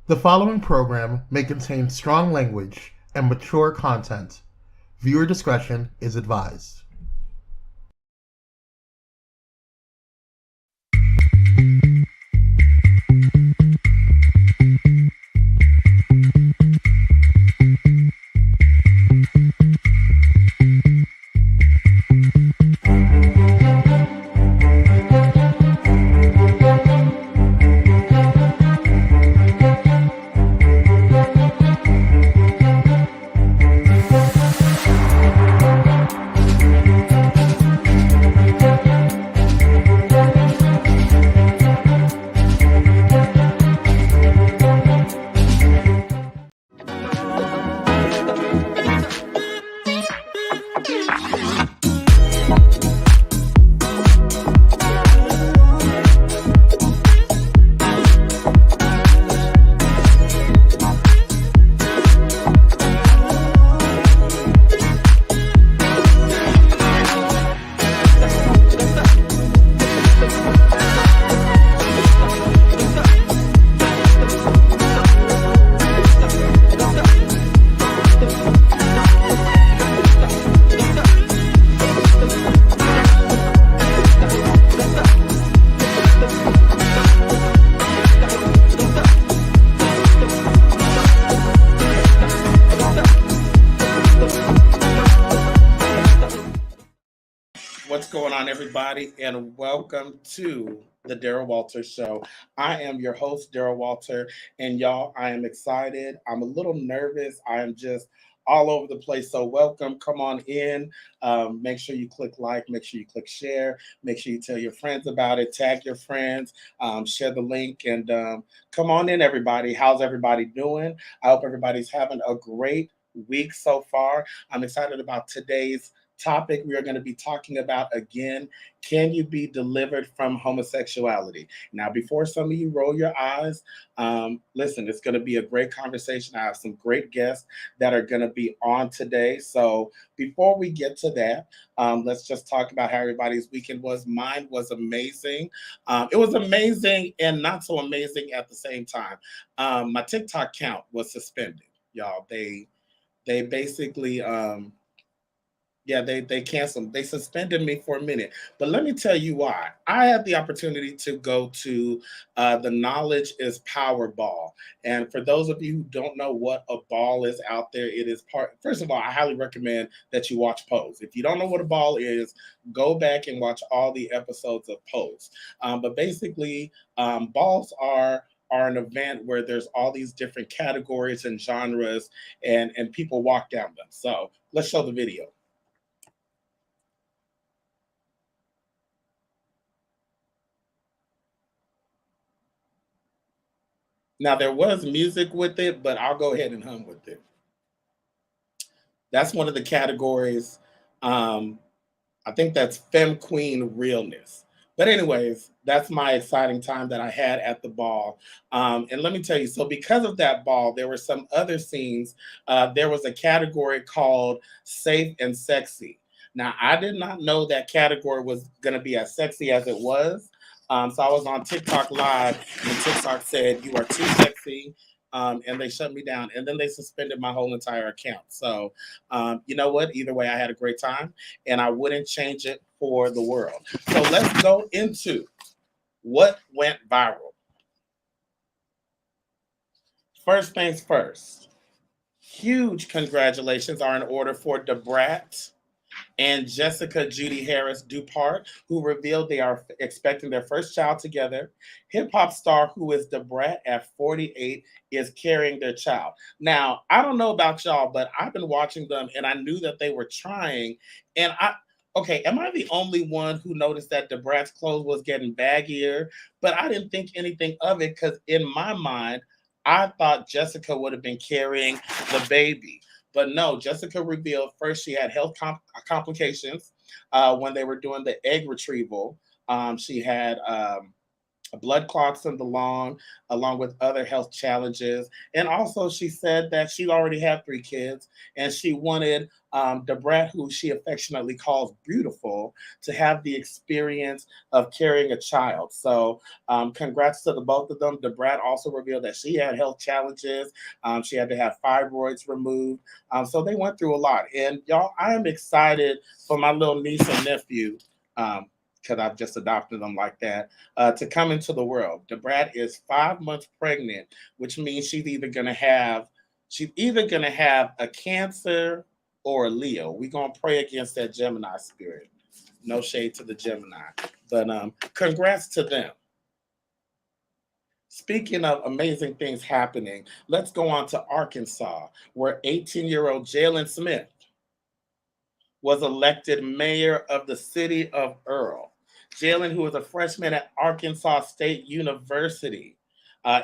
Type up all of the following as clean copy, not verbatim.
The following program may contain strong language and mature content. Viewer discretion is advised. What's going on, everybody, and welcome to the Daryl Walter Show. I am your host, Daryl Walter, and y'all, I am excited. I'm a little nervous. I am just all over the place. So welcome, come on in. Make sure you click like, make sure you click share, make sure you tell your friends about it, tag your friends, share the link, and come on in, everybody. How's everybody doing? I hope everybody's having a great week so far. I'm excited about today's topic. We are going to be talking about again, can you be delivered from homosexuality? Now, before some of you roll your eyes, listen, it's going to be a great conversation. I have some great guests that are going to be on today. So before we get to that, let's just talk about how everybody's weekend was. Mine was amazing. It was amazing and not so amazing at the same time. My TikTok count was suspended, y'all. They basically they canceled. They suspended me for a minute. But let me tell you why. I had the opportunity to go to the Knowledge is Power Ball. And for those of you who don't know what a ball is out there, it is first of all, I highly recommend that you watch Pose. If you don't know what a ball is, go back and watch all the episodes of Pose. But basically, balls are an event where there's all these different categories and genres and people walk down them. So let's show the video. Now, there was music with it, but I'll go ahead and hum with it. That's one of the categories. I think that's Femme Queen Realness. But anyways, that's my exciting time that I had at the ball. And let me tell you, so because of that ball, there were some other scenes. There was a category called Safe and Sexy. Now, I did not know that category was going to be as sexy as it was. So I was on TikTok Live, and TikTok said, "You are too sexy," and they shut me down. And then they suspended my whole entire account. So you know what? Either way, I had a great time, and I wouldn't change it for the world. So let's go into what went viral. First things first, huge congratulations are in order for Deliverdt and Jessica Judy Harris Dupart, who revealed they are expecting their first child together. Hip hop star who is Deliverdt at 48 is carrying their child. Now, I don't know about y'all, but I've been watching them and I knew that they were trying. And am I the only one who noticed that Debras's clothes was getting baggier? But I didn't think anything of it because in my mind, I thought Jessica would have been carrying the baby. But no, Jessica revealed first she had health complications when they were doing the egg retrieval. She had blood clots in the lung, along with other health challenges. And also, she said that she already had 3 kids and she wanted Debrat, who she affectionately calls beautiful, to have the experience of carrying a child. So, congrats to the both of them. Debrat also revealed that she had health challenges. She had to have fibroids removed. So, they went through a lot. And y'all, I am excited for my little niece and nephew. Because I've just adopted them like that, to come into the world. Debrat is 5 months pregnant, which means she's either gonna have a Cancer or a Leo. We're gonna pray against that Gemini spirit. No shade to the Gemini, but congrats to them. Speaking of amazing things happening, let's go on to Arkansas, where 18-year-old Jalen Smith was elected mayor of the city of Earl. Jalen, who is a freshman at Arkansas State University,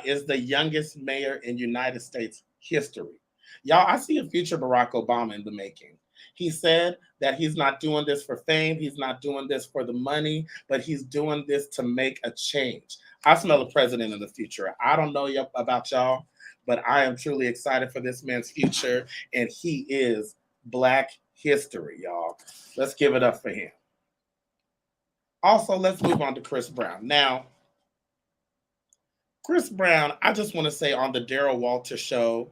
is the youngest mayor in United States history. Y'all, I see a future Barack Obama in the making. He said that he's not doing this for fame, he's not doing this for the money, but he's doing this to make a change. I smell a president in the future. I don't know about y'all, but I am truly excited for this man's future, and he is Black history, y'all. Let's give it up for him. Also, let's move on to Chris Brown. Now, Chris Brown, I just want to say on the Daryl Walter show,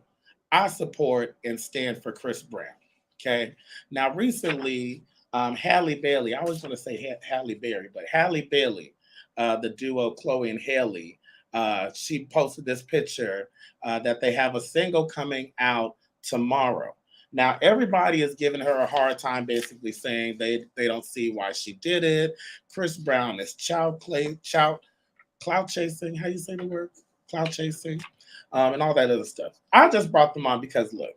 I support and stand for Chris Brown. Okay. Now, recently, Halle Bailey, I always want to say Halle Berry, but Halle Bailey, the duo Chloe and Halle, she posted this picture that they have a single coming out tomorrow. Now, everybody is giving her a hard time, basically saying they don't see why she did it. Chris Brown is cloud chasing. How you say the word? Cloud chasing, and all that other stuff. I just brought them on because, look,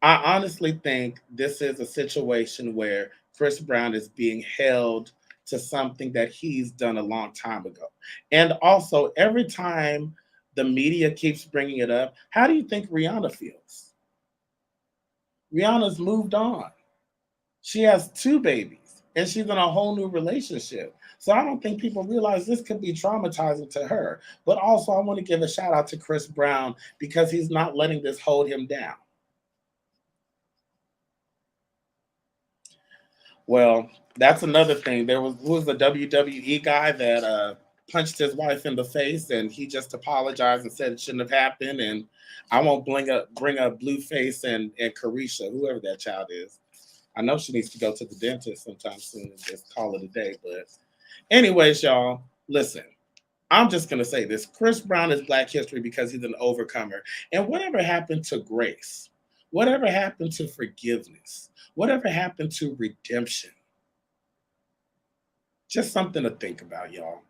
I honestly think this is a situation where Chris Brown is being held to something that he's done a long time ago. And also, every time the media keeps bringing it up, how do you think Rihanna feels? Rihanna's moved on. She has 2 babies and she's in a whole new relationship. So I don't think people realize this could be traumatizing to her. But also, I want to give a shout out to Chris Brown because he's not letting this hold him down. Well, that's another thing. Who was the WWE guy that punched his wife in the face, and he just apologized and said it shouldn't have happened. And I won't bring up Blueface and Carisha, whoever that child is. I know she needs to go to the dentist sometime soon and just call it a day. But anyways, y'all, listen. I'm just gonna say this: Chris Brown is Black history because he's an overcomer. And whatever happened to grace? Whatever happened to forgiveness? Whatever happened to redemption? Just something to think about, y'all.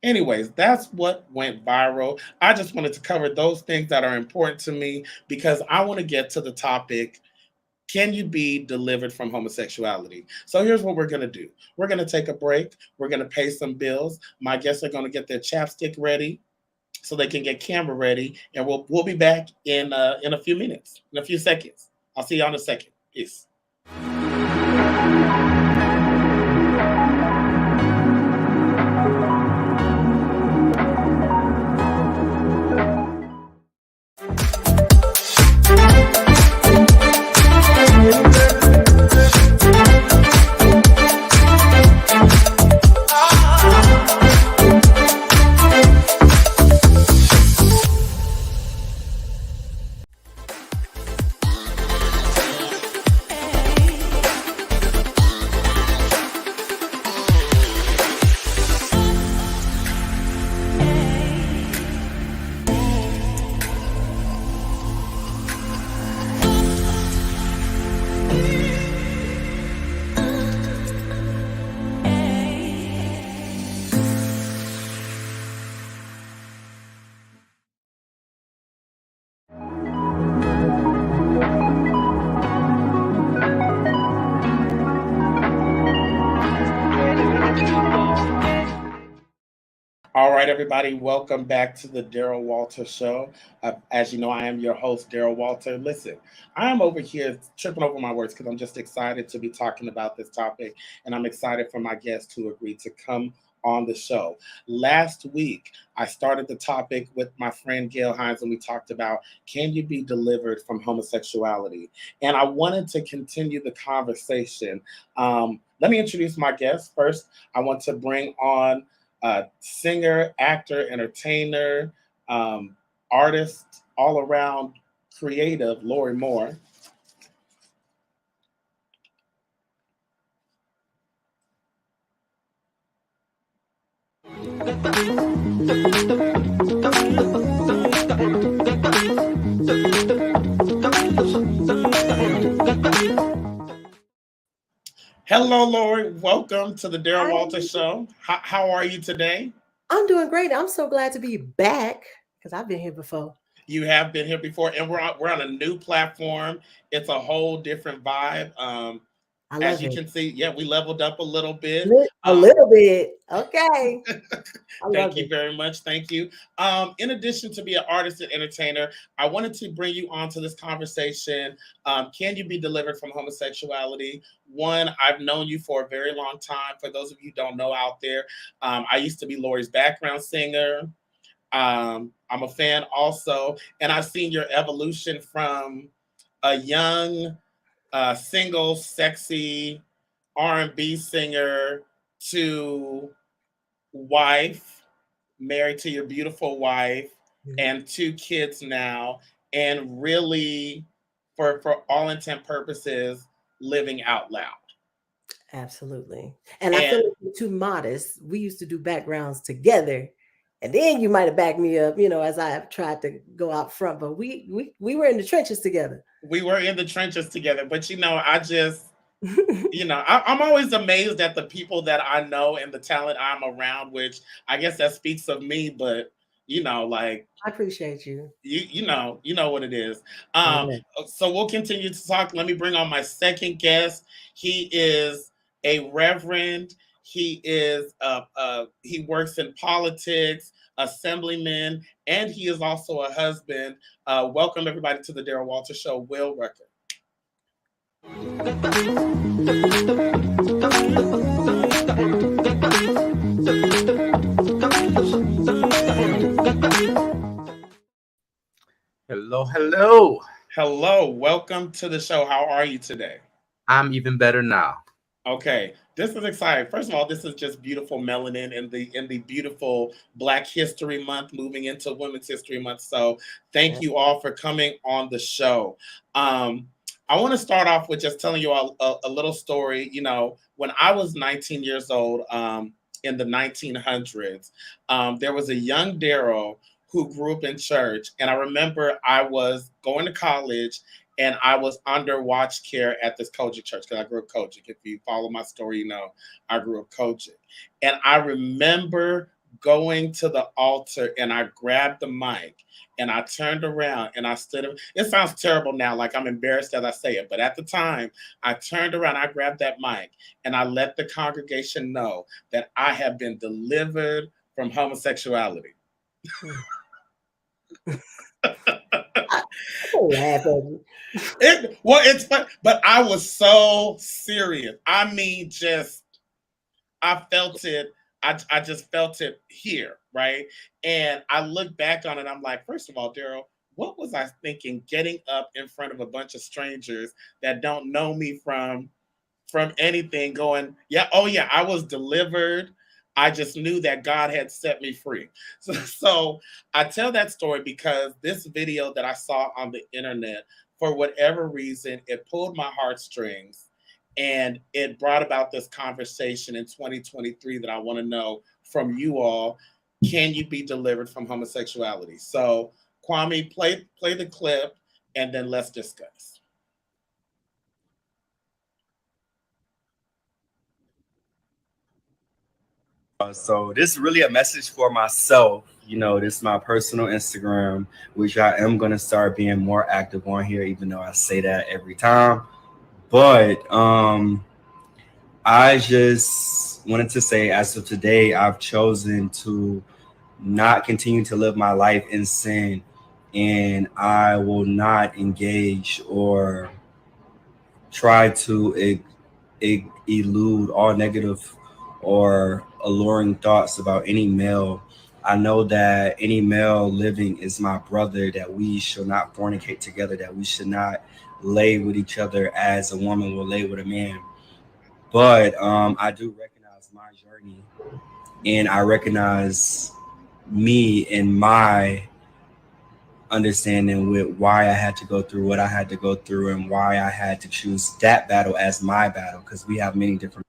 Anyways, that's what went viral. I just wanted to cover those things that are important to me because I want to get to the topic. Can you be delivered from homosexuality? So here's what we're going to do. We're going to take a break. We're going to pay some bills. My guests are going to get their chapstick ready so they can get camera ready. And we'll be back in a few minutes, in a few seconds. I'll see y'all in a second. Peace. All right, everybody, welcome back to the Daryl Walter Show. As you know, I am your host, Daryl Walter. Listen, I am over here tripping over my words because I'm just excited to be talking about this topic, and I'm excited for my guests who agreed to come on the show. Last week, I started the topic with my friend Gail Hines, and we talked about, can you be delivered from homosexuality? And I wanted to continue the conversation. Let me introduce my guest. First, I want to bring on singer, actor, entertainer, um, artist, all around creative, Lori Moore. Hello, Lori. Welcome to the Daryl Walter Show. How are you today? I'm doing great. I'm so glad to be back because I've been here before. You have been here before, and we're on a new platform. It's a whole different vibe. As you can see, yeah, we leveled up a little bit. A little bit. Okay. Thank you very much. Thank you. In addition to be an artist and entertainer, I wanted to bring you onto this conversation. Can you be delivered from homosexuality? One, I've known you for a very long time. For those of you who don't know out there, I used to be Lori's background singer. I'm a fan also, and I've seen your evolution from a young, single, sexy R&B singer to wife, married to your beautiful wife, and 2 kids now, and really, for all intent purposes, living out loud. Absolutely. And I feel like you're too modest. We used to do backgrounds together. And then you might have backed me up, as I tried to go out front. But we were in the trenches together. We were in the trenches together. But, I just, I'm always amazed at the people that I know and the talent I'm around, which I guess that speaks of me. But, I appreciate you. You know what it is. So we'll continue to talk. Let me bring on my second guest. He is a reverend. He is he works in politics, assemblyman, and he is also a husband. Welcome everybody to the Daryl Walter Show, Will Rucker. Hello. Welcome to the show. How are you today? I'm even better now. Okay, this is exciting. First of all, this is just beautiful melanin in the beautiful Black History Month, moving into Women's History Month. So thank you all for coming on the show. I want to start off with just telling you a little story. When I was 19 years old, in the 1900s, there was a young Daryl who grew up in church. And I remember I was going to college and I was under watch care at this Kojic church because I grew up Kojic. If you follow my story, I grew up Kojic. And I remember going to the altar and I grabbed the mic and I turned around and I stood up. It sounds terrible now, like I'm embarrassed as I say it. But at the time, I turned around, I grabbed that mic and I let the congregation know that I have been delivered from homosexuality. It's fun, but I was so serious. I mean, I felt it. I just felt it here, right? And I look back on it. I'm like, first of all, Daryl, what was I thinking? Getting up in front of a bunch of strangers that don't know me from anything, going, I was delivered. I just knew that God had set me free. So I tell that story because this video that I saw on the internet, for whatever reason, it pulled my heartstrings and it brought about this conversation in 2023 that I want to know from you all. Can you be delivered from homosexuality? So Kwame, play the clip and then let's discuss. So this is really a message for myself. This is my personal Instagram, which I am going to start being more active on here, even though I say that every time. But I just wanted to say, as of today, I've chosen to not continue to live my life in sin, and I will not engage or try to elude all negative or alluring thoughts about any male. I know that any male living is my brother, that we shall not fornicate together, that we should not lay with each other as a woman will lay with a man. But I do recognize my journey, and I recognize me and my understanding with why I had to go through what I had to go through and why I had to choose that battle as my battle, because we have many different.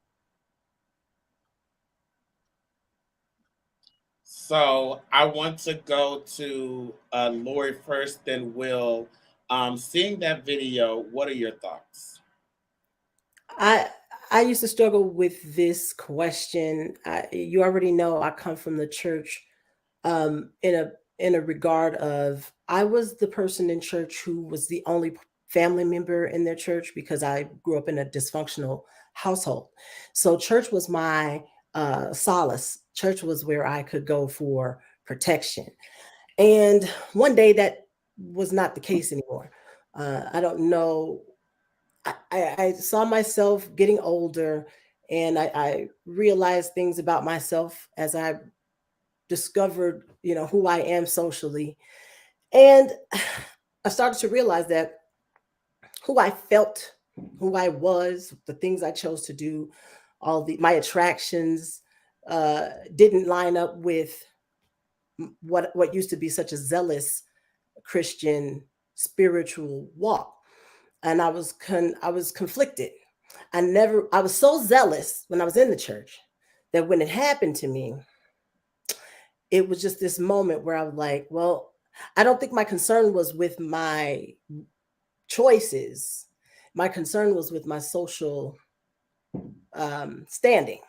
So I want to go to Lori first, then Will. Seeing that video, what are your thoughts? I I used to struggle with this question. You already know I come from the church, in a regard of I was the person in church who was the only family member in their church because I grew up in a dysfunctional household. So church was my solace. Church was where I could go for protection. And one day that was not the case anymore. I don't know. I saw myself getting older, and I realized things about myself as I discovered, who I am socially. And I started to realize that who I felt, who I was, the things I chose to do, all the my attractions didn't line up with what used to be such a zealous Christian spiritual walk. And I was conflicted. I was so zealous when I was in the church that when it happened to me, it was just this moment where I was like, well, I don't think my concern was with my choices. My concern was with my social standing,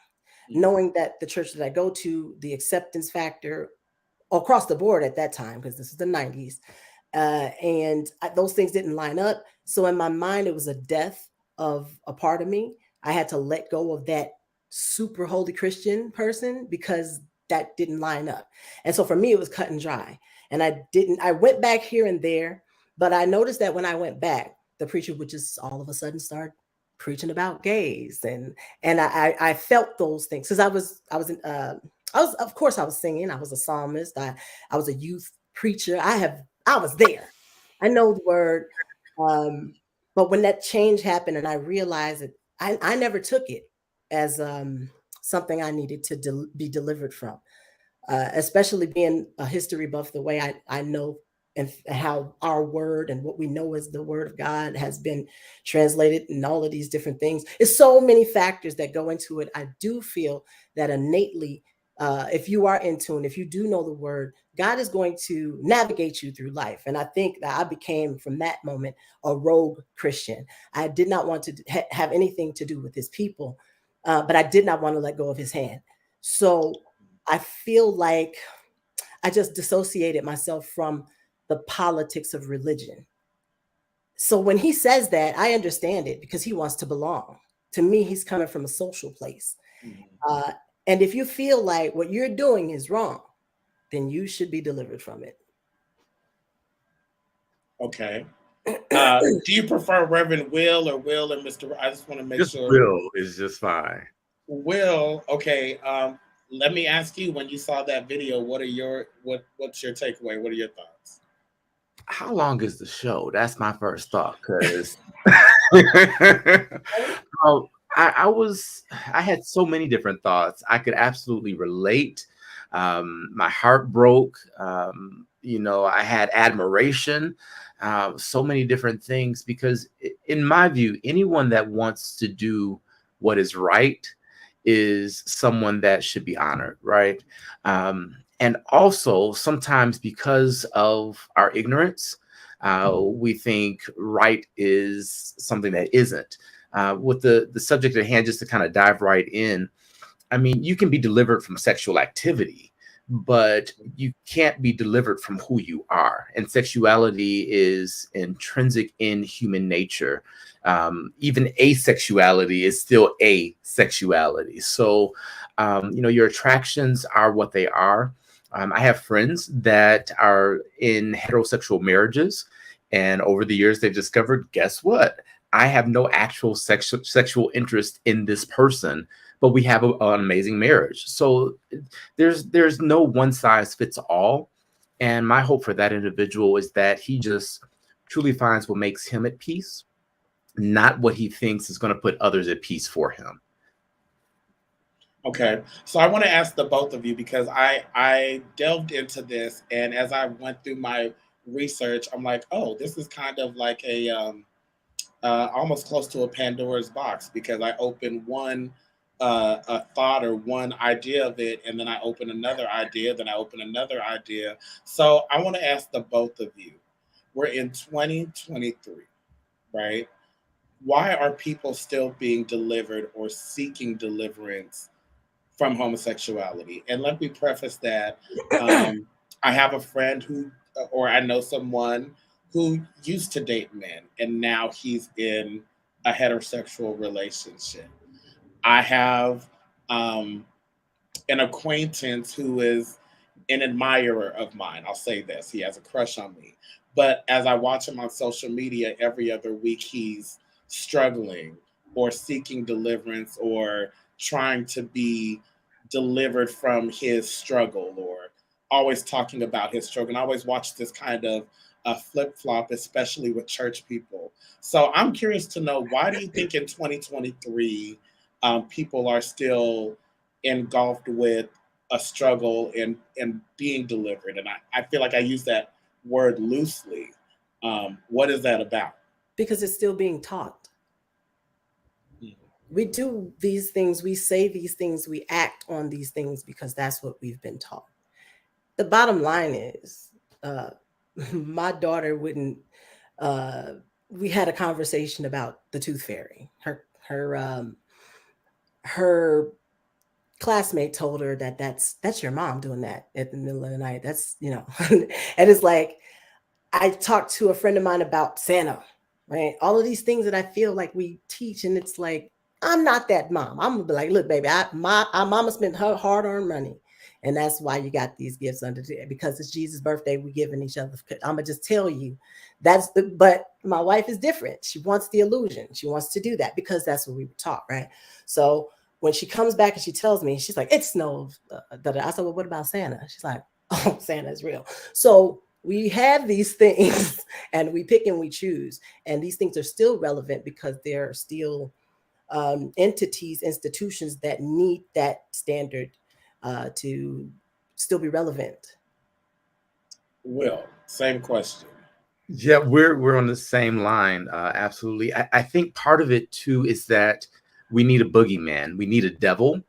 knowing that the church that I go to, the acceptance factor across the board at that time, because this is the 90s, those things didn't line up. So in my mind, it was a death of a part of me. I had to let go of that super holy Christian person because that didn't line up. And so for me, it was cut and dry. And I went back here and there, but I noticed that when I went back, the preacher would just all of a sudden start preaching about gays. And I felt those things because of course I was singing. I was a psalmist. I was a youth preacher. I was there. I know the word. But when that change happened and I realized that I never took it as something I needed to be delivered from, especially being a history buff the way I know and how our word and what we know as the word of God has been translated and all of these different things. It's so many factors that go into it. I do feel that innately, if you are in tune, if you do know the word, God is going to navigate you through life. And I think that I became from that moment a rogue Christian. I did not want to have anything to do with his people, but I did not want to let go of his hand. So I feel like I just dissociated myself from the politics of religion. So when he says that, I understand it because he wants to belong. To me, he's coming from a social place. And if you feel like what you're doing is wrong, then you should be delivered from it. Okay. Do you prefer Reverend Will or Will and Mr. I just want to make sure. Will is just fine. Will, okay. Let me ask you, when you saw that video, what's your takeaway? What are your thoughts? How long is the show? That's my first thought, because I had so many different thoughts. I could absolutely relate. My heart broke. I had admiration, so many different things, because in my view, anyone that wants to do what is right is someone that should be honored, right? And also sometimes because of our ignorance, we think right is something that isn't. With the subject at hand, just to kind of dive right in, I mean, you can be delivered from sexual activity, but you can't be delivered from who you are. And sexuality is intrinsic in human nature. Even asexuality is still asexuality. So, your attractions are what they are. I have friends that are in heterosexual marriages, and over the years they've discovered, guess what? I have no actual sexual interest in this person, but we have an amazing marriage. So there's no one size fits all. And my hope for that individual is that he just truly finds what makes him at peace, not what he thinks is going to put others at peace for him. Okay, so I want to ask the both of you because I delved into this, and as I went through my research, I'm like, oh, this is kind of like a almost close to a Pandora's box because I open one a thought or one idea of it, and then I open another idea, then I open another idea. So I want to ask the both of you. We're in 2023, right? Why are people still being delivered or seeking deliverance from homosexuality? And let me preface that I have a friend who, or I know someone who used to date men and now he's in a heterosexual relationship. I have an acquaintance who is an admirer of mine. I'll say this, he has a crush on me. But as I watch him on social media every other week, he's struggling or seeking deliverance or trying to be delivered from his struggle or always talking about his struggle. And I always watch this kind of flip flop, especially with church people. So I'm curious to know, why do you think in 2023 people are still engulfed with a struggle and being delivered? And I feel like I use that word loosely. What is that about? Because it's still being taught. We do these things, we say these things, we act on these things because that's what we've been taught. The bottom line is, my daughter wouldn't. We had a conversation about the tooth fairy. Her classmate told her that that's your mom doing that at the middle of the night. That's, and it's like, I talked to a friend of mine about Santa, right? All of these things that I feel like we teach, and it's like, I'm not that mom. I'm gonna be like, look, baby, our mama spent her hard-earned money, and that's why you got these gifts under there, because it's Jesus' birthday. We giving each other. I'm gonna just tell you, but my wife is different. She wants the illusion. She wants to do that because that's what we were taught, right? So when she comes back and she tells me, she's like, it snows. I said, well, what about Santa? She's like, oh, Santa is real. So we have these things and we pick and we choose. And these things are still relevant because they're still entities, institutions that need that standard to still be relevant. Will, same question. Yeah, we're on the same line. Absolutely. I think part of it too is that we need a boogeyman. We need a devil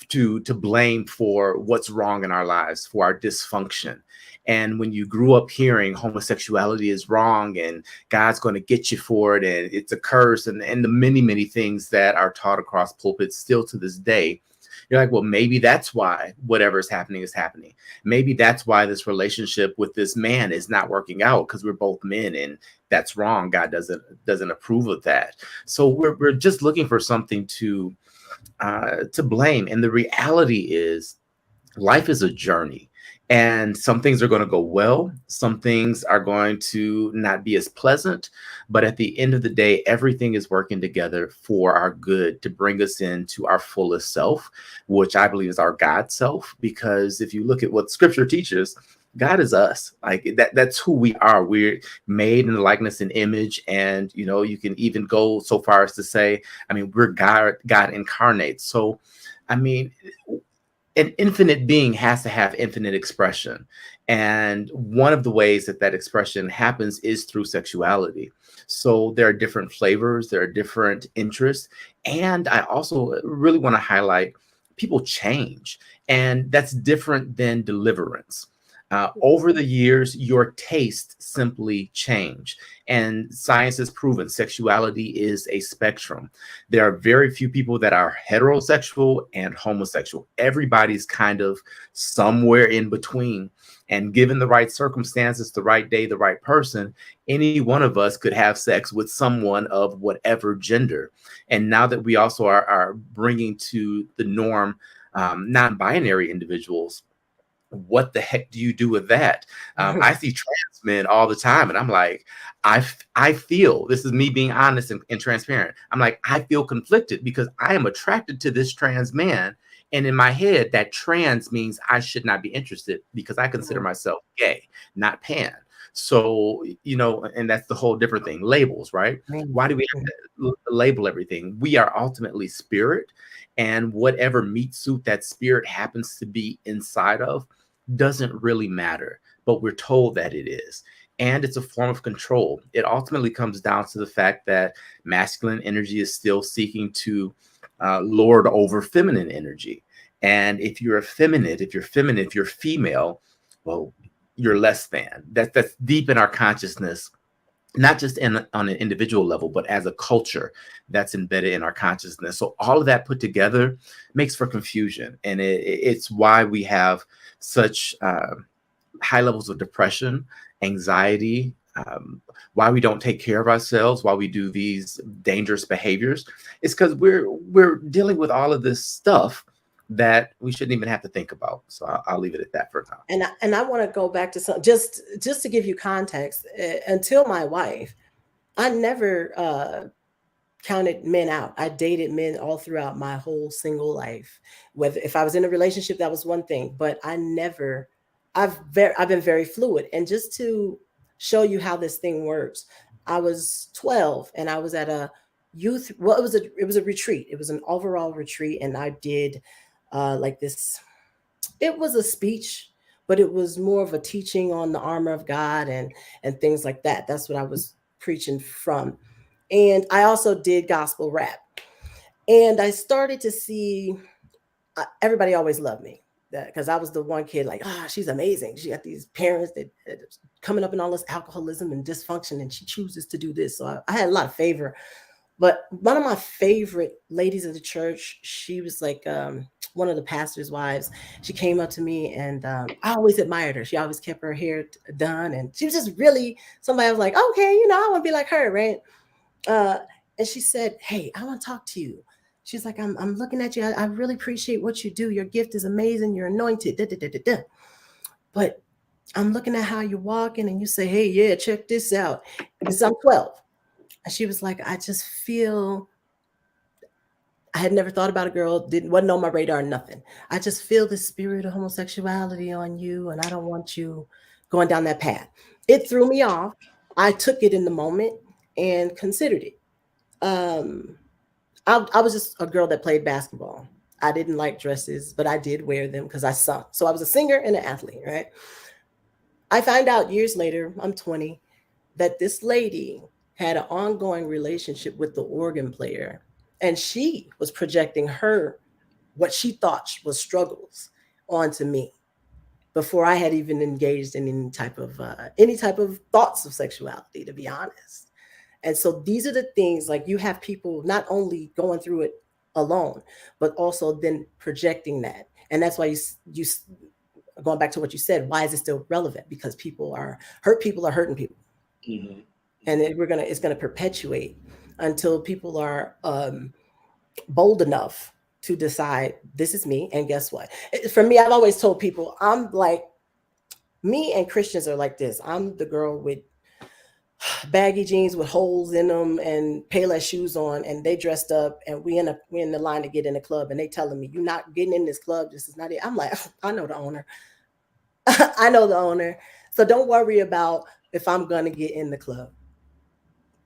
to blame for what's wrong in our lives, for our dysfunction. And when you grew up hearing homosexuality is wrong and God's going to get you for it and it's a curse and the many, many things that are taught across pulpits still to this day, you're like, well, maybe that's why whatever is happening. Maybe that's why this relationship with this man is not working out, because we're both men and that's wrong. God doesn't approve of that. So we're just looking for something to blame. And the reality is, life is a journey. And some things are going to go well. Some things are going to not be as pleasant. But at the end of the day, everything is working together for our good to bring us into our fullest self, which I believe is our God self. Because if you look at what scripture teaches, God is us. Like that's who we are. We're made in the likeness and image. And, you can even go so far as to say, we're God incarnate. So, an infinite being has to have infinite expression. And one of the ways that expression happens is through sexuality. So there are different flavors, there are different interests. And I also really want to highlight, people change. And that's different than deliverance. Over the years, your taste simply change. And science has proven sexuality is a spectrum. There are very few people that are heterosexual and homosexual. Everybody's kind of somewhere in between. And given the right circumstances, the right day, the right person, any one of us could have sex with someone of whatever gender. And now that we also are bringing to the norm non-binary individuals, what the heck do you do with that? I see trans men all the time, and I'm like, I feel, this is me being honest and transparent. I'm like, I feel conflicted because I am attracted to this trans man. And in my head, that trans means I should not be interested because I consider myself gay, not pan. So, you know, and that's the whole different thing, labels, right? Why do we have to label everything? We are ultimately spirit, and whatever meat suit that spirit happens to be inside of doesn't really matter, but we're told that it is. And it's a form of control. It ultimately comes down to the fact that masculine energy is still seeking to lord over feminine energy. And if you're effeminate, if you're feminine, if you're female, well, you're less than. That's deep in our consciousness, not just on an individual level, but as a culture that's embedded in our consciousness. So all of that put together makes for confusion. And it's why we have such high levels of depression, anxiety, why we don't take care of ourselves, why we do these dangerous behaviors. It's because we're dealing with all of this stuff that we shouldn't even have to think about. So I'll leave it at that for now. And I want to go back to some, just to give you context. Until my wife, I never counted men out. I dated men all throughout my whole single life. Whether if I was in a relationship, that was one thing, but I've been very fluid. And just to show you how this thing works, I was 12 and I was at a youth, well, it was a retreat. It was an overall retreat, and I did like this. It was a speech, but it was more of a teaching on the armor of God and things like that. That's what I was preaching from. And I also did gospel rap. And I started to see everybody always loved me because I was the one kid like, she's amazing. She got these parents that coming up in all this alcoholism and dysfunction, and she chooses to do this. So I had a lot of favor. But one of my favorite ladies of the church, she was like one of the pastor's wives. She came up to me, and I always admired her. She always kept her hair done, and she was just really somebody I was like, okay, I want to be like her, right? And she said, hey, I want to talk to you. She's like, I'm looking at you. I really appreciate what you do. Your gift is amazing. You're anointed. Da, da, da, da, da. But I'm looking at how you're walking, and you say, hey, yeah, check this out. Because I'm 12. And she was like, I just feel, I had never thought about a girl, wasn't on my radar, nothing. I just feel the spirit of homosexuality on you, and I don't want you going down that path. It threw me off. I took it in the moment and considered it. I was just a girl that played basketball. I didn't like dresses, but I did wear them because I sung. So I was a singer and an athlete, right? I find out years later, I'm 20, that this lady had an ongoing relationship with the organ player, and she was projecting what she thought was struggles onto me before I had even engaged in any type of thoughts of sexuality, to be honest. And so these are the things, like, you have people not only going through it alone, but also then projecting that. And that's why you going back to what you said, why is it still relevant? Because people are hurting people. Mm-hmm. And it's gonna perpetuate until people are bold enough to decide, this is me. And guess what? For me, I've always told people, I'm like, me and Christians are like this. I'm the girl with baggy jeans with holes in them and Payless shoes on, and they dressed up, and we in the line to get in the club, and they telling me, you're not getting in this club. This is not it. I'm like, I know the owner. I know the owner. So don't worry about if I'm gonna get in the club.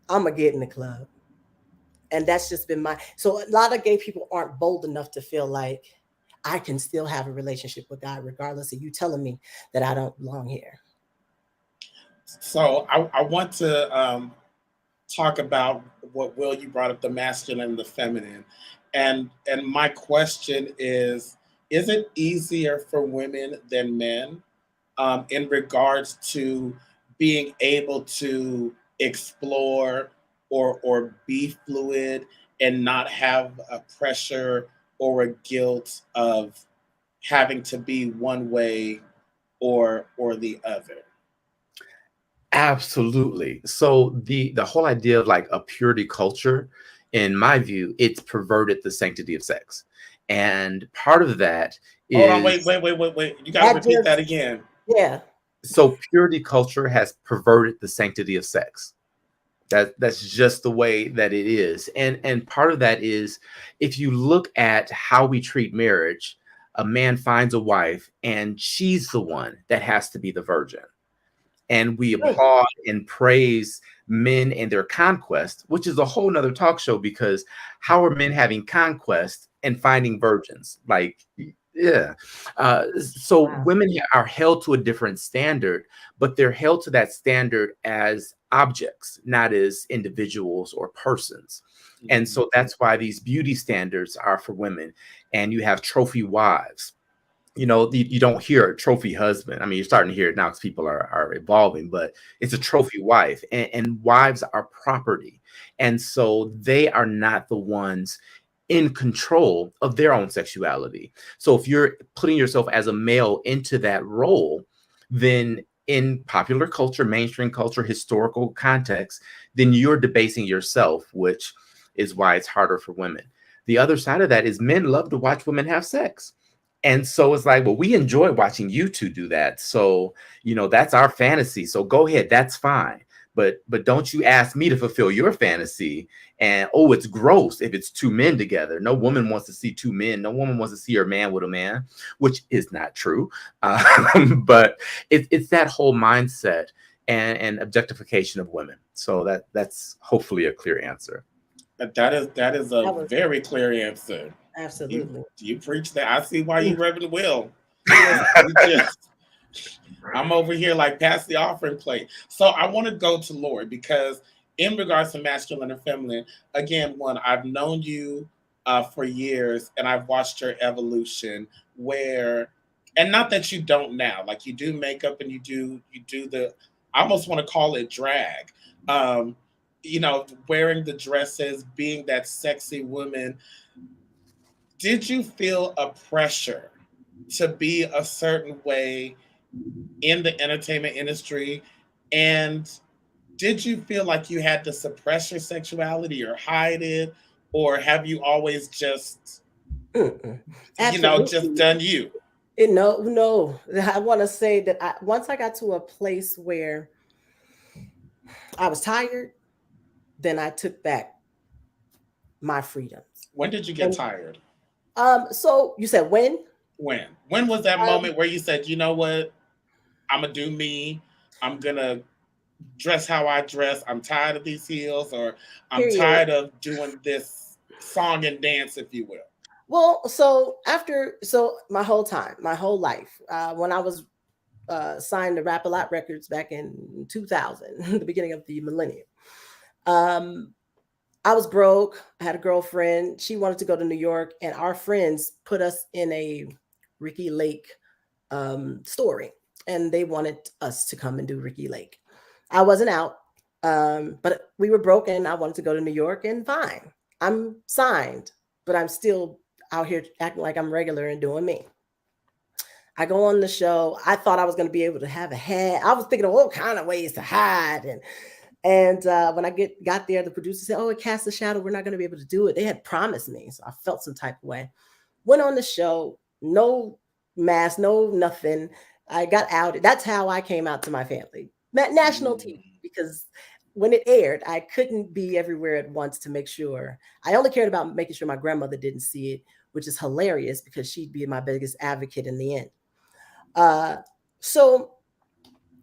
I'm gonna get in the club. And that's just been so a lot of gay people aren't bold enough to feel like I can still have a relationship with God regardless of you telling me that I don't belong here. So I want to talk about what you brought up, the masculine and the feminine. And my question is it easier for women than men in regards to being able to explore or be fluid and not have a pressure or a guilt of having to be one way or the other? Absolutely. So the whole idea of like a purity culture, in my view, it's perverted the sanctity of sex. And part of that Hold on, is, wait. You got to repeat that again. Yeah. so purity culture has perverted the sanctity of sex. That's just the way that it is. And part of that is, if you look at how we treat marriage, a man finds a wife and she's the one that has to be the virgin. And we applaud and praise men and their conquest, which is a whole nother talk show, because how are men having conquest and finding virgins? Like, yeah. So Wow. women are held to a different standard, but they're held to that standard as objects, not as individuals or persons. And so that's why these beauty standards are for women. And you have trophy wives. You know, you don't hear a trophy husband. I mean, you're starting to hear it now because people are evolving, but it's a trophy wife, and wives are property. And so they are not the ones in control of their own sexuality. So if you're putting yourself as a male into that role, then in popular culture, mainstream culture, historical context, then you're debasing yourself, which is why it's harder for women. The other side of that is men love to watch women have sex. And so it's like, well, we enjoy watching you two do that. So, you know, that's our fantasy. So go ahead, that's fine. But don't you ask me to fulfill your fantasy. And oh, it's gross if it's two men together. No woman wants to see two men. No woman wants to see her man with a man, which is not true. But it's that whole mindset and objectification of women. So that's hopefully a clear answer. That is a very clear answer. Absolutely. You preach that. I see why you revving the wheel. I'm over here like pass the offering plate. So I want to go to Lori, because in regards to masculine and feminine, again, one, I've known you for years, and I've watched your evolution where, and not that you don't now, like you do makeup and you do the, I almost want to call it drag. You know, wearing the dresses, being that sexy woman. Did you feel a pressure to be a certain way in the entertainment industry? And did you feel like you had to suppress your sexuality or hide it? Or have you always just, just done you? No. I want to say that once I got to a place where I was tired, then I took back my freedoms. When did you get tired? So you said when? When was that moment where you said, you know what? I'm gonna do me. I'm gonna dress how I dress. I'm tired of these heels, or I'm tired of doing this song and dance, if you will. Well, so my whole life, when I was signed to Rap A Lot Records back in 2000, the beginning of the millennium, I was broke. I had a girlfriend. She wanted to go to New York, and our friends put us in a Ricky Lake story, and they wanted us to come and do Ricky Lake. I wasn't out, but we were broke, and I wanted to go to New York, and fine. I'm signed, but I'm still out here acting like I'm regular and doing me. I go on the show. I thought I was going to be able to have a hat. I was thinking of all kind of ways to hide, and when I got there, the producer said, "Oh, it casts a shadow. We're not going to be able to do it." They had promised me, so I felt some type of way. Went on the show, no mask, no nothing. I got out. That's how I came out to my family. National TV, because when it aired, I couldn't be everywhere at once to make sure. I only cared about making sure my grandmother didn't see it, which is hilarious because she'd be my biggest advocate in the end. So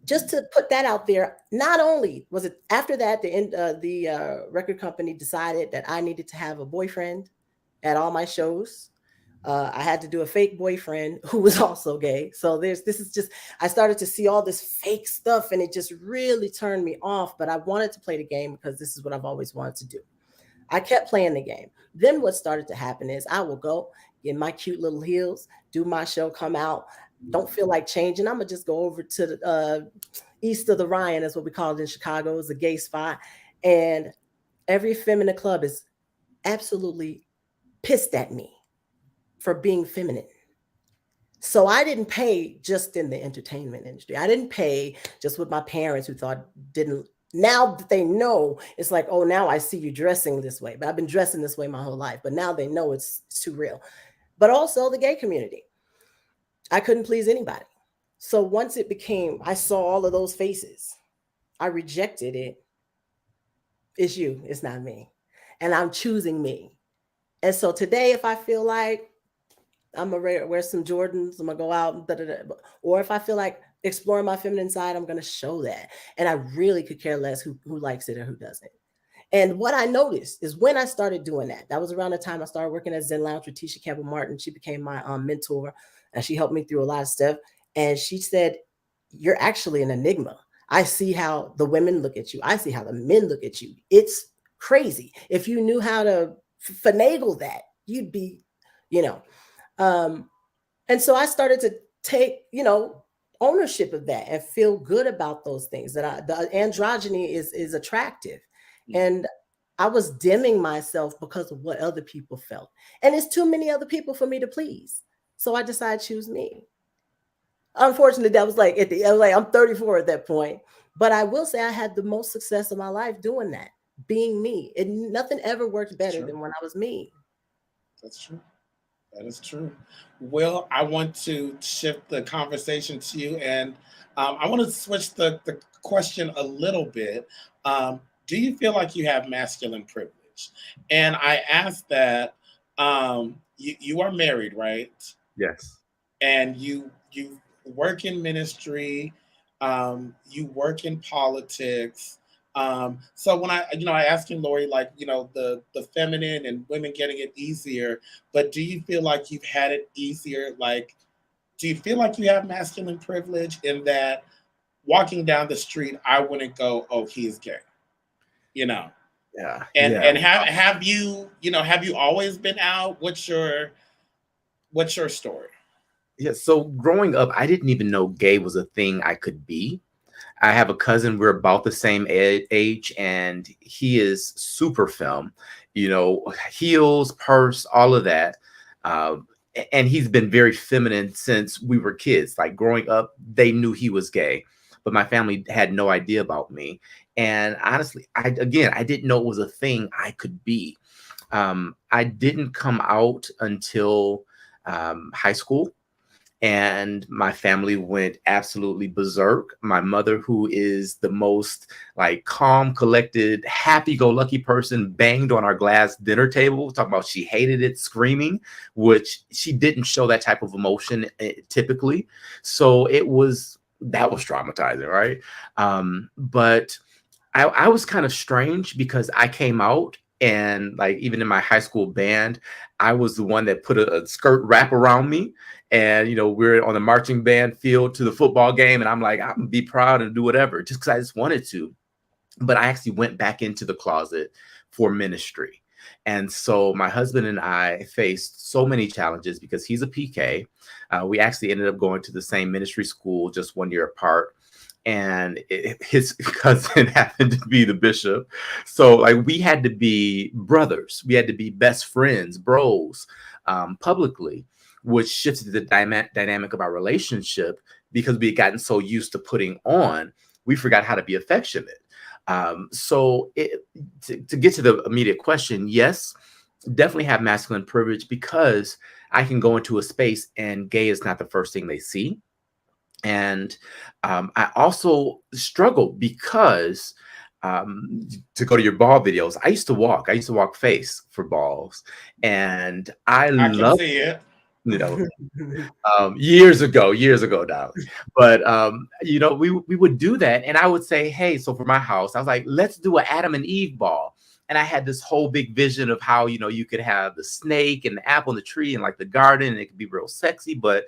just to put that out there, not only was it after that, the record company decided that I needed to have a boyfriend at all my shows. I had to do a fake boyfriend who was also gay. So I started to see all this fake stuff, and it just really turned me off. But I wanted to play the game because this is what I've always wanted to do. I kept playing the game. Then what started to happen is I will go in my cute little heels, do my show, come out, don't feel like changing. I'm going to just go over to the east of the Rhine, is what we call it in Chicago. It's a gay spot. And every feminine club is absolutely pissed at me for being feminine. So I didn't pay just in the entertainment industry. I didn't pay just with my parents who didn't. Now that they know, it's like, oh, now I see you dressing this way. But I've been dressing this way my whole life. But now they know it's too real. but also the gay community. I couldn't please anybody. So once it became, I saw all of those faces, I rejected it. It's you, it's not me. And I'm choosing me. And so today, if I feel like I'm gonna wear some Jordans, I'm gonna go out, or if I feel like exploring my feminine side, I'm gonna show that. And I really could care less who likes it or who doesn't. And what I noticed is when I started doing that, that was around the time I started working at Zen Lounge with Tisha Campbell Martin. She became my mentor, and she helped me through a lot of stuff. And she said, "You're actually an enigma. I see how the women look at you. I see how the men look at you. It's crazy. If you knew how to finagle that, you'd be, you know." And so I started to take, ownership of that and feel good about those things, that the androgyny is attractive. And I was dimming myself because of what other people felt. And it's too many other people for me to please. So I decided to choose me. Unfortunately, that was like I'm 34 at that point. But I will say I had the most success of my life doing that, being me. And nothing ever worked better than when I was me. That's true. That is true. Well, I want to shift the conversation to you, and I want to switch the question a little bit. Do you feel like you have masculine privilege? And I ask that you are married, right? Yes. And you work in ministry, you work in politics. So when I asking Lori, like, the feminine and women getting it easier, but do you feel like you've had it easier? Like, do you feel like you have masculine privilege in that walking down the street, I wouldn't go, "Oh, he's gay," Yeah. And have you always been out? What's your story? Yeah. So growing up, I didn't even know gay was a thing I could be. I have a cousin, we're about the same age, and he is super femme, heels, purse, all of that. And he's been very feminine since we were kids. Like growing up, they knew he was gay, but my family had no idea about me. And honestly, I didn't know it was a thing I could be. I didn't come out until high school. And my family went absolutely berserk. My mother, who is the most like calm, collected, happy-go-lucky person, banged on our glass dinner table, talking about she hated it, screaming, which she didn't show that type of emotion typically. So that was traumatizing, right? But I was kind of strange because I came out, and like even in my high school band, I was the one that put a skirt wrap around me. And, we're on the marching band field to the football game. And I'm like, I'm gonna be proud and do whatever, just because I just wanted to. But I actually went back into the closet for ministry. And so my husband and I faced so many challenges because he's a PK. We actually ended up going to the same ministry school, just 1 year apart. And his cousin happened to be the bishop. So like we had to be brothers. We had to be best friends, bros, publicly, which shifted the dynamic of our relationship because we had gotten so used to putting on, we forgot how to be affectionate. So to get to the immediate question, yes, definitely have masculine privilege because I can go into a space and gay is not the first thing they see. And I also struggle because to go to your ball videos, I used to walk face for balls, and I can see it. Years ago now. But we would do that, and I would say, hey, so for my house, I was like, let's do an Adam and Eve ball. And I had this whole big vision of how, you could have the snake and the apple in the tree and like the garden, and it could be real sexy, but,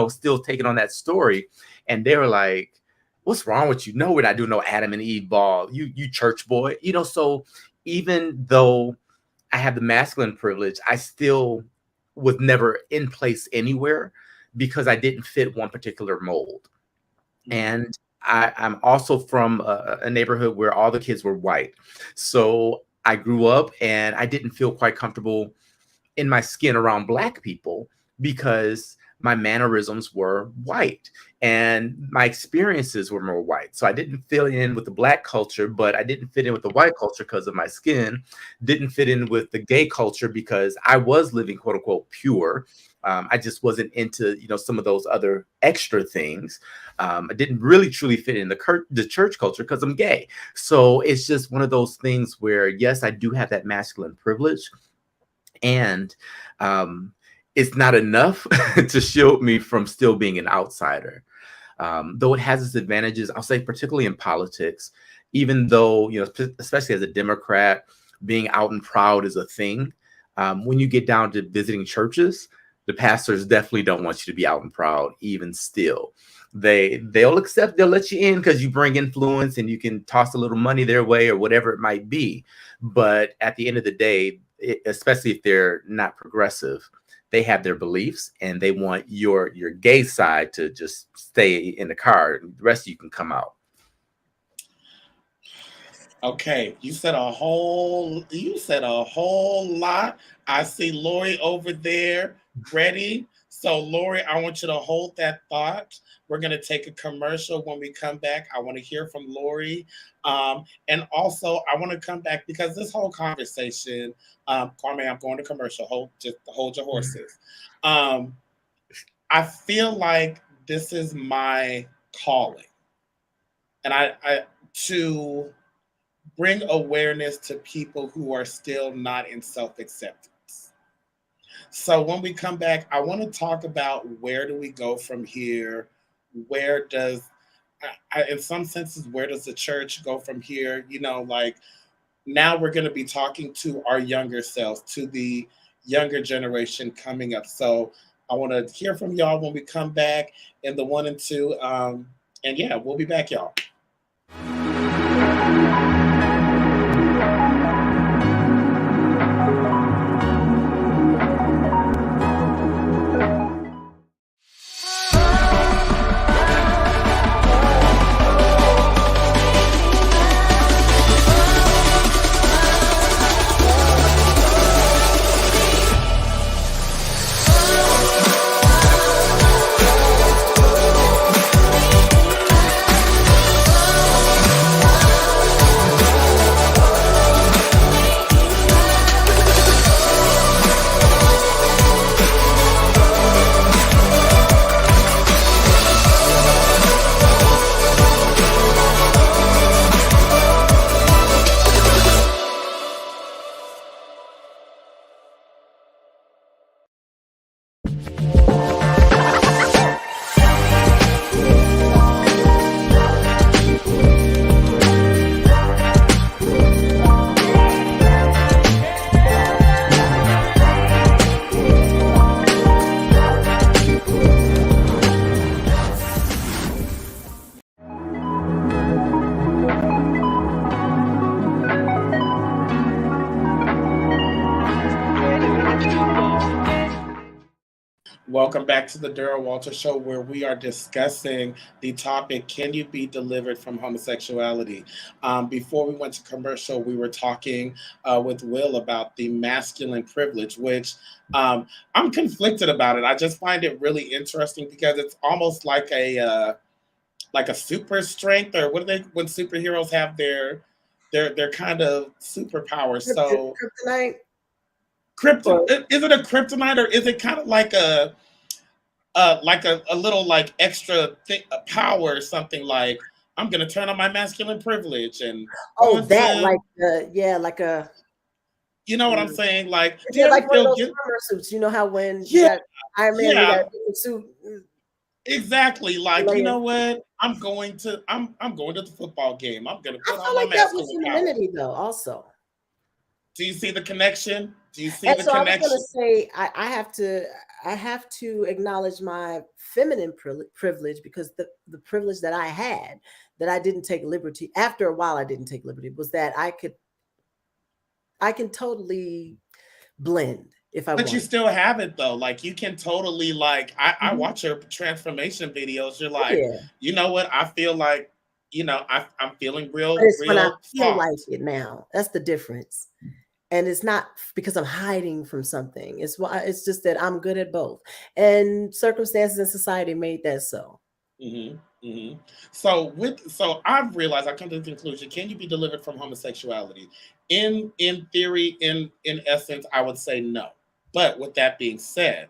still taking on that story. And they were like, what's wrong with you? No, we're not doing no Adam and Eve ball. You church boy, so even though I have the masculine privilege, I still was never in place anywhere because I didn't fit one particular mold. And I'm also from a neighborhood where all the kids were white. So I grew up and I didn't feel quite comfortable in my skin around Black people because my mannerisms were white and my experiences were more white. So I didn't fit in with the Black culture, but I didn't fit in with the white culture because of my skin, didn't fit in with the gay culture because I was living quote unquote pure. I just wasn't into, some of those other extra things. I didn't really truly fit in the church culture because I'm gay. So it's just one of those things where, yes, I do have that masculine privilege, and it's not enough to shield me from still being an outsider. Though it has its advantages, I'll say, particularly in politics, even though, especially as a Democrat, being out and proud is a thing. When you get down to visiting churches, the pastors definitely don't want you to be out and proud, even still. They'll let you in because you bring influence and you can toss a little money their way or whatever it might be. But at the end of the day, especially if they're not progressive, they have their beliefs and they want your gay side to just stay in the car. And the rest of you can come out. Okay, you said a whole lot. I see Lori over there ready. So Lori, I want you to hold that thought. We're going to take a commercial. When we come back, I want to hear from Lori. And also I want to come back because this whole conversation, Kwame, I'm going to commercial. Just hold your horses. I feel like this is my calling. And I to bring awareness to people who are still not in self-acceptance. So when we come back, I want to talk about where do we go from here? Where does, in some senses, where does the church go from here? Like now we're going to be talking to our younger selves, to the younger generation coming up. So I want to hear from y'all when we come back in the 1 and 2. And yeah, we'll be back, y'all. Welcome back to the Daryl Walter Show, where we are discussing the topic, can you be delivered from homosexuality? Before we went to commercial, we were talking with Will about the masculine privilege, which I'm conflicted about it. I just find it really interesting because it's almost like a super strength, or what are they when superheroes have their kind of superpowers. So Kryptonite? Is it a kryptonite, or is it kind of like a little like extra power or something, like I'm gonna turn on my masculine privilege and like a you know what I'm saying, like like one of those armor suits. You know how when you got Iron Man, you got a suit. Exactly, like you know what, I'm going to the football game. I'm gonna put on my masculine that was femininity though. Also, do you see the connection? Do you see and the so connection? I was gonna say I have to acknowledge my feminine privilege, because the privilege that I had, that I didn't take liberty. After a while, I didn't take liberty, was that I can totally blend if I want. But you still have it though. Like you can totally, like I watch your transformation videos. You're like, you know what? I feel like, I'm feeling real. But it's when I feel like it now. That's the difference. And it's not because I'm hiding from something. It's just that I'm good at both. And circumstances in society made that so. So I've realized, I come to the conclusion, can you be delivered from homosexuality? In theory, in essence, I would say no. But with that being said,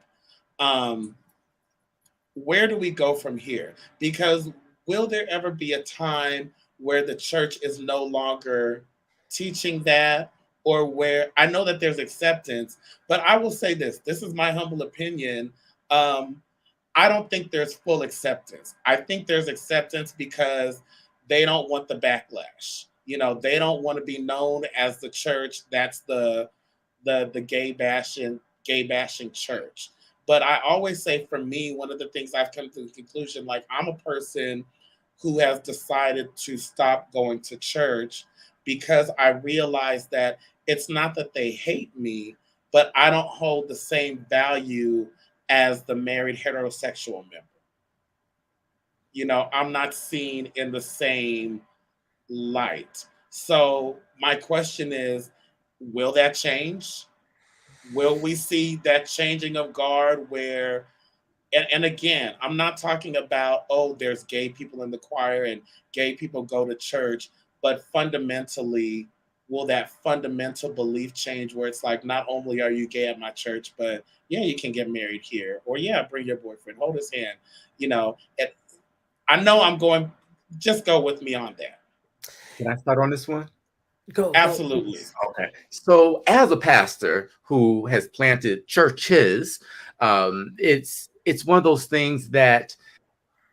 where do we go from here? Because will there ever be a time where the church is no longer teaching that, or where, I know that there's acceptance, but I will say this is my humble opinion. I don't think there's full acceptance. I think there's acceptance because they don't want the backlash. They don't want to be known as the church that's the gay bashing church. But I always say, for me, one of the things I've come to the conclusion, like, I'm a person who has decided to stop going to church because I realize that it's not that they hate me, but I don't hold the same value as the married heterosexual member. I'm not seen in the same light. So my question is, will that change? Will we see that changing of guard where, and again, I'm not talking about, oh, there's gay people in the choir and gay people go to church, but fundamentally, will that fundamental belief change where it's like, not only are you gay at my church, but yeah, you can get married here, or yeah, bring your boyfriend, hold his hand. And I know I'm going, just go with me on that. Can I start on this one? Go. Absolutely. Okay. So as a pastor who has planted churches, it's one of those things that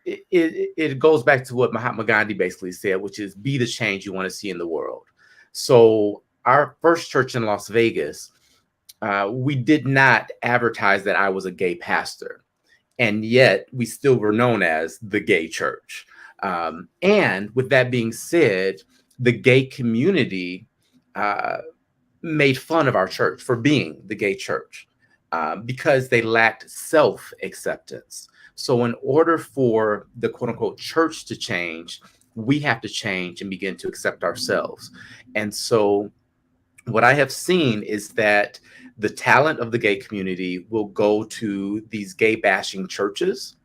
it goes back to what Mahatma Gandhi basically said, which is be the change you want to see in the world. So our first church in Las Vegas, we did not advertise that I was a gay pastor, and yet we still were known as the gay church. And with that being said, the gay community made fun of our church for being the gay church because they lacked self-acceptance. So in order for the quote unquote church to change, we have to change and begin to accept ourselves. And so what I have seen is that the talent of the gay community will go to these gay bashing churches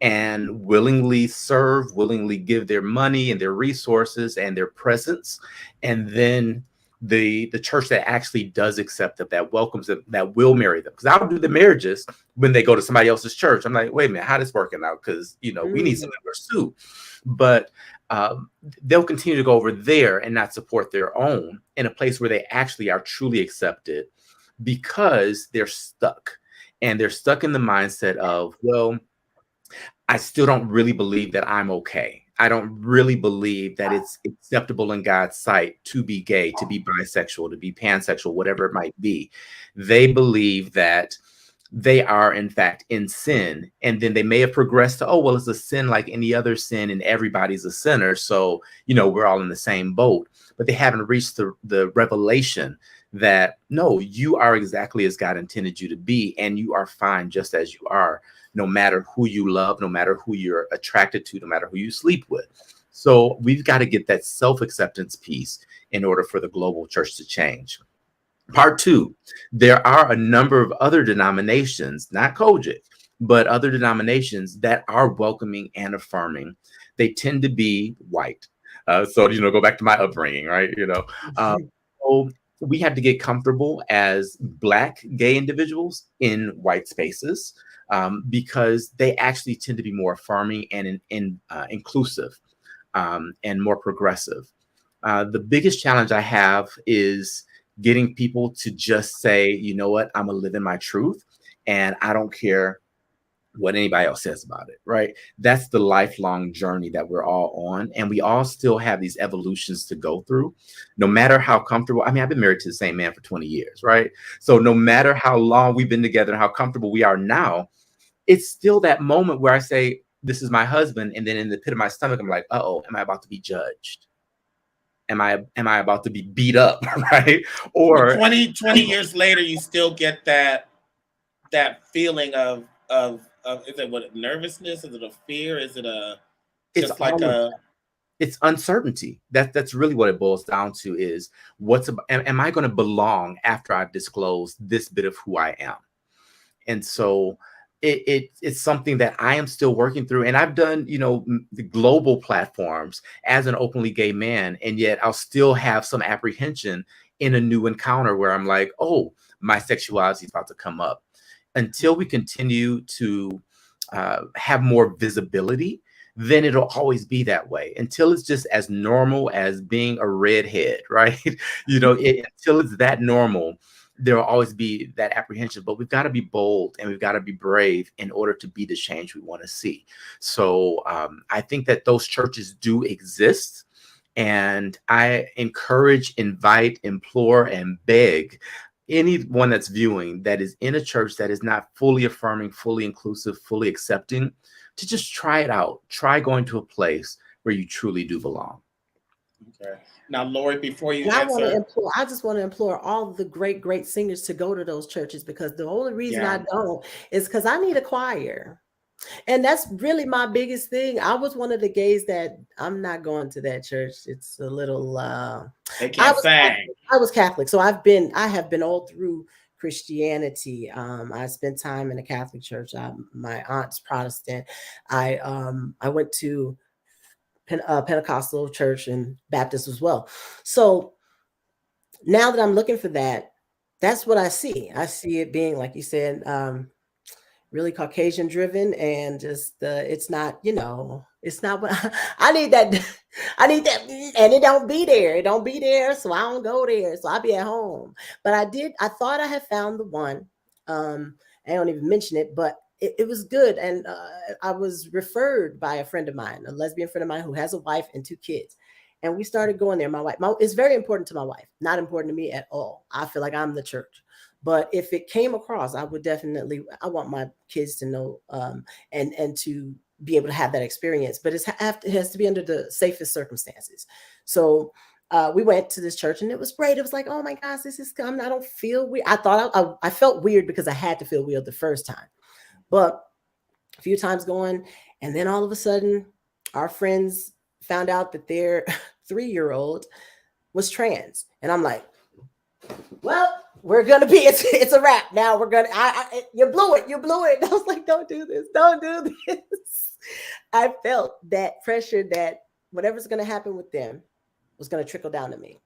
and willingly serve, willingly give their money and their resources and their presence. And then the church that actually does accept them, that welcomes them, that will marry them. Because I'll do the marriages when they go to somebody else's church. I'm like, wait a minute, how this working out? Because, we need something to pursue. But they'll continue to go over there and not support their own in a place where they actually are truly accepted, because they're stuck. And they're stuck in the mindset of, well, I still don't really believe that I'm okay. I don't really believe that it's acceptable in God's sight to be gay, to be bisexual, to be pansexual, whatever it might be. They believe that they are, in fact, in sin. And then they may have progressed to, oh, well, it's a sin like any other sin and everybody's a sinner. So, we're all in the same boat. But they haven't reached the revelation that, no, you are exactly as God intended you to be. And you are fine just as you are, no matter who you love, no matter who you're attracted to, no matter who you sleep with. So we've got to get that self-acceptance piece in order for the global church to change. Part two, there are a number of other denominations, not Kojic, but other denominations that are welcoming and affirming. They tend to be white. So, go back to my upbringing, right? So we have to get comfortable as Black gay individuals in white spaces, because they actually tend to be more affirming and inclusive and more progressive. The biggest challenge I have is getting people to just say, you know what, I'm gonna live in my truth and I don't care what anybody else says about it, right? That's the lifelong journey that we're all on. And we all still have these evolutions to go through, no matter how comfortable. I mean, I've been married to the same man for 20 years, right? So no matter how long we've been together and how comfortable we are now, it's still that moment where I say, this is my husband. And then in the pit of my stomach, I'm like, uh-oh, am I about to be judged? Am I about to be beat up, right? Or 20 years later, you still get that feeling of is it what, nervousness? Is it a fear? Is it just like a it's uncertainty. That's really what it boils down to, is am I going to belong after I've disclosed this bit of who I am? And so it's something that I am still working through. And I've done, the global platforms as an openly gay man, and yet I'll still have some apprehension in a new encounter where I'm like, oh, my sexuality is about to come up. Until we continue to have more visibility, then it'll always be that way, until it's just as normal as being a redhead, right? Until it's that normal, there will always be that apprehension. But we've got to be bold and we've got to be brave in order to be the change we want to see. So I think that those churches do exist. And I encourage, invite, implore, and beg anyone that's viewing that is in a church that is not fully affirming, fully inclusive, fully accepting, to just try it out. Try going to a place where you truly do belong. Okay. Now, Lori, before you I just want to implore all the great singers to go to those churches, because the only reason I don't is because I need a choir. And that's really my biggest thing. I was one of the gays that I'm not going to that church. It's a little they can't sing. I was Catholic, so I have been all through Christianity. I spent time in a Catholic church. My aunt's Protestant. I went to Pentecostal church and Baptist as well. So now that I'm looking for that, that's what I see. I see it being, like you said, really Caucasian driven, and just it's not, it's not what I need that. I need that, and it don't be there. It don't be there, so I don't go there. So I'll be at home. But I thought I had found the one. I don't even mention it, but it was good. And I was referred by a friend of mine, a lesbian friend of mine who has a wife and 2 kids. And we started going there. My wife, it's very important to my wife, not important to me at all. I feel like I'm the church. But if it came across, I want my kids to know and to be able to have that experience. But it has to be under the safest circumstances. So we went to this church and it was great. It was like, oh my gosh, this is coming. I don't feel weird. I thought I felt weird because I had to feel weird the first time. But a few times going, and then all of a sudden, our friends found out that their 3-year-old was trans. And I'm like, well, we're going to be, it's a wrap. Now we're going to, you blew it. And I was like, don't do this. I felt that pressure that whatever's going to happen with them was going to trickle down to me.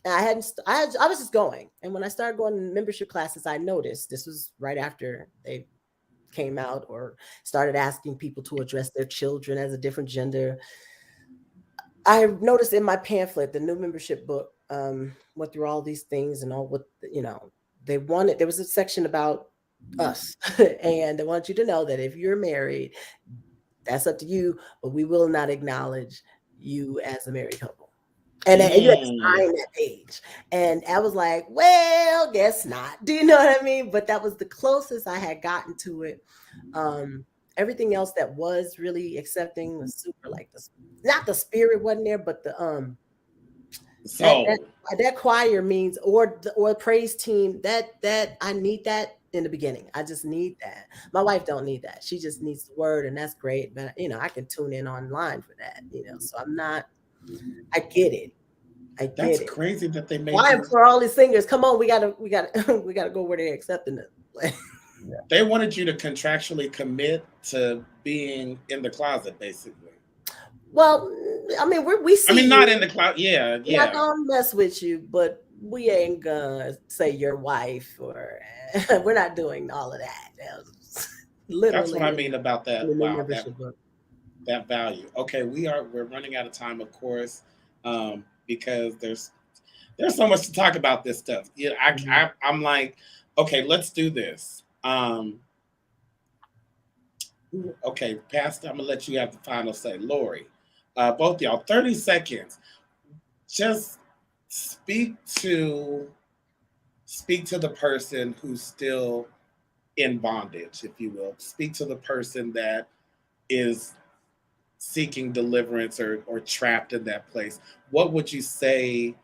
And I was just going. And when I started going to membership classes, I noticed, this was right after they came out or started asking people to address their children as a different gender. I noticed in my pamphlet, the new membership book, went through all these things and all what, they wanted. There was a section about us and they want you to know that if you're married, that's up to you, but we will not acknowledge you as a married couple. And you had to sign that page. And I was like, well, guess not. Do you know what I mean? But that was the closest I had gotten to it. Everything else that was really accepting was super like this. Not the spirit wasn't there, but the that choir means or praise team that I need that in the beginning. I just need that. My wife don't need that. She just needs the word, and that's great. But I can tune in online for that. So I'm not. I get it. That's crazy that they made. Why for all these singers? Come on, we gotta go where they're accepting it. They wanted you to contractually commit to being in the closet, basically. Well, I mean, we see. I mean, not in the closet. Yeah. We're not gonna mess with you, but we ain't gonna say your wife or we're not doing all of that. Literally, that's what I mean about that. Wow, that value. Okay, we're running out of time, of course, because there's so much to talk about this stuff. I'm like, okay, let's do this. Okay, Pastor, I'm gonna let you have the final say. Lori, both y'all, 30 seconds. Just speak to the person who's still in bondage, if you will. Speak to the person that is seeking deliverance or trapped in that place. What would you say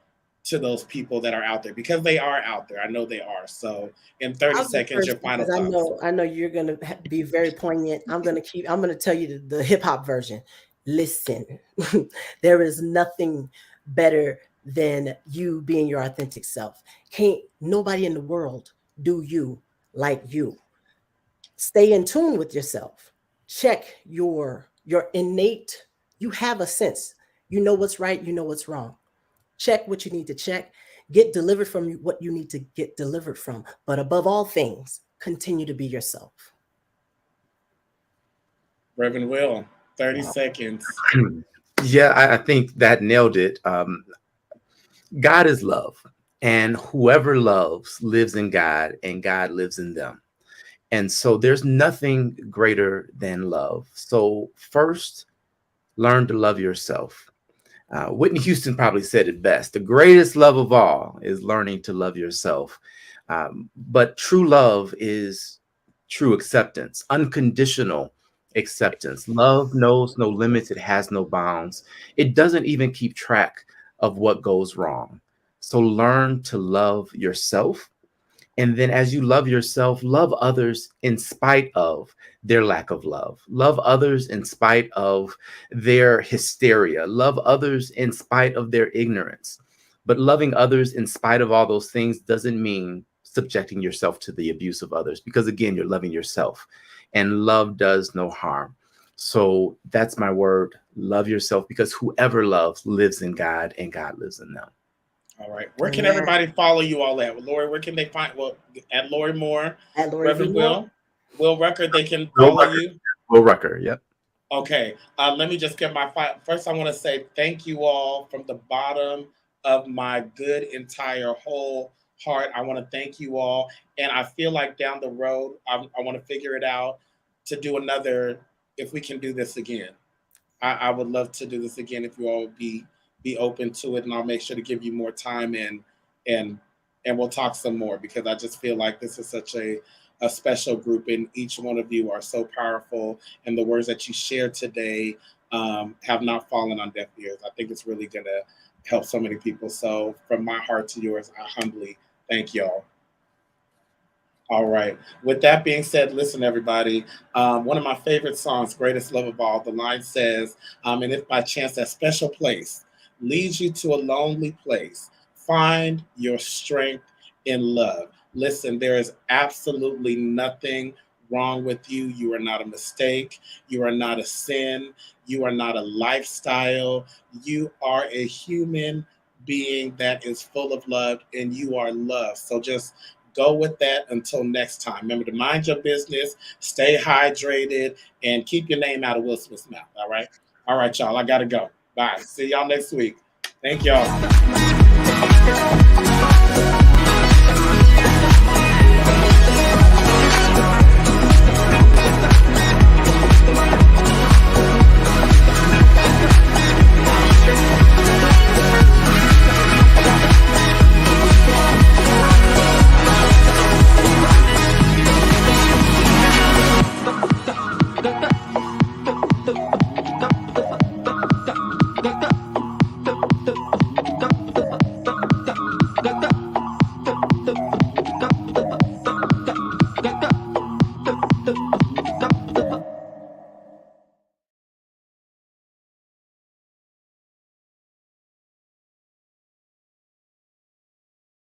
to those people that are out there? Because they are out there. I know they are. So in 30 seconds, your final thoughts. I know you're going to be very poignant. I'm going to tell you the hip hop version. listen. There is nothing better than you being your authentic self. Can't nobody in the world do you like you. Stay in tune with yourself. Check your innate, you have a sense. You know what's right, you know what's wrong. Check what you need to check. Get delivered from what you need to get delivered from. But above all things, continue to be yourself. Reverend Will, 30 seconds. Yeah, I think that nailed it. God is love, and whoever loves lives in God, and God lives in them. And so there's nothing greater than love. So first, learn to love yourself. Whitney Houston probably said it best. The greatest love of all is learning to love yourself. But true love is true acceptance, unconditional acceptance. Love knows no limits. It has no bounds. It doesn't even keep track of what goes wrong. So learn to love yourself. And then as you love yourself, love others in spite of their lack of love. Love others in spite of their hysteria. Love others in spite of their ignorance. But loving others in spite of all those things doesn't mean subjecting yourself to the abuse of others, because again, you're loving yourself, and love does no harm. So that's my word. Love yourself, because whoever loves lives in God, and God lives in them. All right. Where can everybody follow you all at? Lori, where can they find? Well, at Lori Moore, at Lori Reverend Will Rucker, they can follow you. Will Rucker, yep. Okay. Let me just get my first. I want to say thank you all from the bottom of my good entire whole heart. I want to thank you all, and I feel like down the road, I want to figure it out to do another. If we can do this again, I would love to do this again. If you all would be open to it, and I'll make sure to give you more time and we'll talk some more, because I just feel like this is such a special group, and each one of you are so powerful, and the words that you shared today have not fallen on deaf ears. I think it's really going to help so many people. So from my heart to yours, I humbly thank y'all. All right. With that being said, listen, everybody, one of my favorite songs, Greatest Love of All, the line says, and if by chance that special place leads you to a lonely place, find your strength in love. Listen, there is absolutely nothing wrong with you. You are not a mistake. You are not a sin. You are not a lifestyle. You are a human being that is full of love, and you are loved. So just go with that until next time. Remember to mind your business, stay hydrated, and keep your name out of Will Smith's mouth. All right? All right, y'all. I got to go. Bye. See y'all next week. Thank y'all.